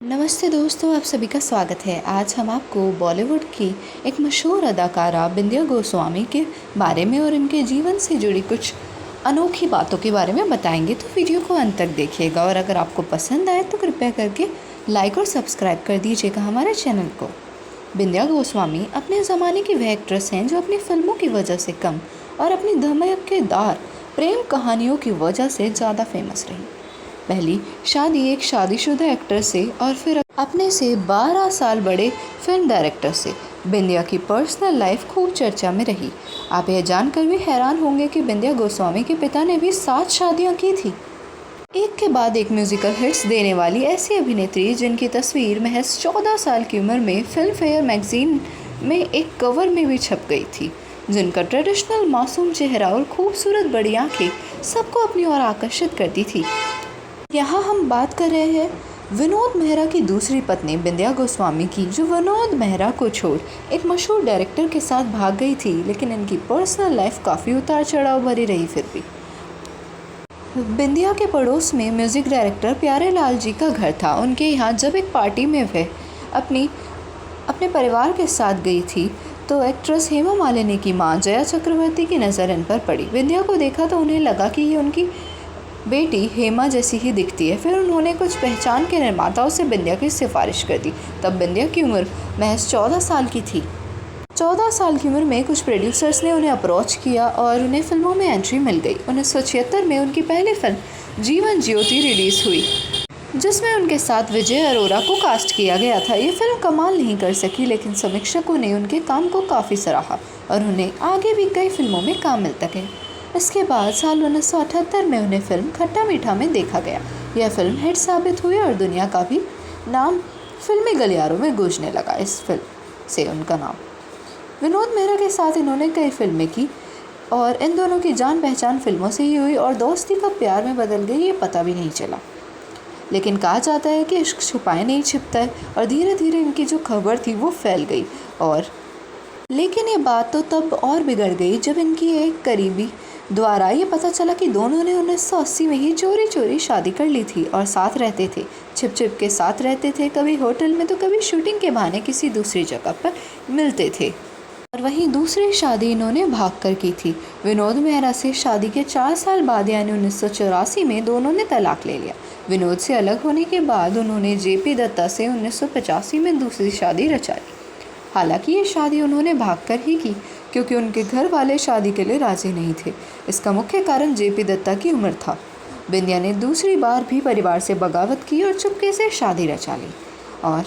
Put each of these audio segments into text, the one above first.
नमस्ते दोस्तों, आप सभी का स्वागत है। आज हम आपको बॉलीवुड की एक मशहूर अदाकारा बिंदिया गोस्वामी के बारे में और इनके जीवन से जुड़ी कुछ अनोखी बातों के बारे में बताएंगे। तो वीडियो को अंत तक देखिएगा और अगर आपको पसंद आए तो कृपया करके लाइक और सब्सक्राइब कर दीजिएगा हमारे चैनल को। बिंदिया गोस्वामी अपने ज़माने की वह एक्ट्रेस हैं जो अपनी फिल्मों की वजह से कम और अपनी धमाकेदार प्रेम कहानियों की वजह से ज़्यादा फेमस रही। पहली शादी एक शादीशुदा एक्टर से और फिर अपने से 12 साल बड़े फिल्म डायरेक्टर से। बिंदिया की पर्सनल लाइफ खूब चर्चा में रही। आप यह जानकर भी हैरान होंगे कि बिंदिया गोस्वामी के पिता ने भी 7 शादियां की थी। एक के बाद एक म्यूजिकल हिट्स देने वाली ऐसी अभिनेत्री जिनकी तस्वीर महज 14 साल की उम्र में फिल्म फेयर मैगजीन में एक कवर में भी छप गई थी, जिनका ट्रेडिशनल मासूम चेहरा और खूबसूरत बड़ी आंखें सबको अपनी ओर आकर्षित करती थी। यहाँ हम बात कर रहे हैं विनोद मेहरा की दूसरी पत्नी बिंदिया गोस्वामी की, जो विनोद मेहरा को छोड़ एक मशहूर डायरेक्टर के साथ भाग गई थी। लेकिन इनकी पर्सनल लाइफ काफ़ी उतार चढ़ाव भरी रही। फिर भी बिंदिया के पड़ोस में म्यूज़िक डायरेक्टर प्यारे लाल जी का घर था। उनके यहाँ जब एक पार्टी में वह अपने परिवार के साथ गई थी तो एक्ट्रेस हेमा मालिनी की माँ जया चक्रवर्ती की नज़र इन पर पड़ी। बिंदिया को देखा तो उन्हें लगा कि ये उनकी बेटी हेमा जैसी ही दिखती है। फिर उन्होंने कुछ पहचान के निर्माताओं से बिंदिया की सिफारिश कर दी। तब बिंदिया की उम्र महज 14 साल की थी। 14 साल की उम्र में कुछ प्रोड्यूसर्स ने उन्हें अप्रोच किया और उन्हें फिल्मों में एंट्री मिल गई। 1976 में उनकी पहली फिल्म जीवन ज्योति रिलीज़ हुई, जिसमें उनके साथ विजय अरोरा को कास्ट किया गया था। ये फिल्म कमाल नहीं कर सकी, लेकिन समीक्षकों ने उनके काम को काफ़ी सराहा और उन्हें आगे भी कई फिल्मों में काम मिलता गया। इसके बाद साल 1978 में उन्हें फिल्म खट्टा मीठा में देखा गया। यह फिल्म हिट साबित हुई और दुनिया का भी नाम फिल्मी गलियारों में गूंजने लगा। इस फिल्म से उनका नाम विनोद मेहरा के साथ इन्होंने कई फिल्में की और इन दोनों की जान पहचान फिल्मों से ही हुई और दोस्ती कब प्यार में बदल गई ये पता भी नहीं चला। लेकिन कहा जाता है कि इश्क छुपाए नहीं छिपता है और धीरे धीरे इनकी जो खबर थी वो फैल गई। लेकिन ये बात तो तब और बिगड़ गई जब इनकी एक करीबी द्वारा ये पता चला कि दोनों ने 1980 में ही चोरी चोरी शादी कर ली थी और साथ रहते थे, छिप छिप के साथ रहते थे। कभी होटल में तो कभी शूटिंग के बहाने किसी दूसरी जगह पर मिलते थे। और वहीं दूसरी शादी इन्होंने भागकर की थी। विनोद मेहरा से शादी के 4 साल बाद यानी 1984 में दोनों ने तलाक ले लिया। विनोद से अलग होने के बाद उन्होंने जेपी दत्ता से 1985 में दूसरी शादी रचा ली। हालांकि ये शादी उन्होंने भागकर ही की, क्योंकि उनके घर वाले शादी के लिए राजी नहीं थे। इसका मुख्य कारण जेपी दत्ता की उम्र था। बिंदिया ने दूसरी बार भी परिवार से बगावत की और चुपके से शादी रचा ली। और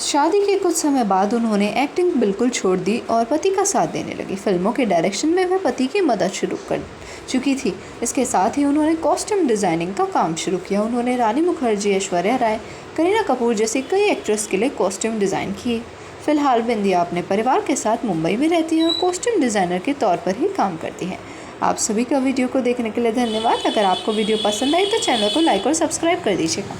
शादी के कुछ समय बाद उन्होंने एक्टिंग बिल्कुल छोड़ दी और पति का साथ देने लगी। फिल्मों के डायरेक्शन में वह पति की मदद शुरू कर चुकी थी। इसके साथ ही उन्होंने कॉस्ट्यूम डिज़ाइनिंग का काम शुरू किया। उन्होंने रानी मुखर्जी, ऐश्वर्या राय, करीना कपूर जैसी कई एक्ट्रेस के लिए कॉस्ट्यूम डिज़ाइन किए। फिलहाल बिंदिया अपने परिवार के साथ मुंबई में रहती हैं और कॉस्ट्यूम डिज़ाइनर के तौर पर ही काम करती हैं। आप सभी का वीडियो को देखने के लिए धन्यवाद। अगर आपको वीडियो पसंद आई तो चैनल को लाइक और सब्सक्राइब कर दीजिएगा।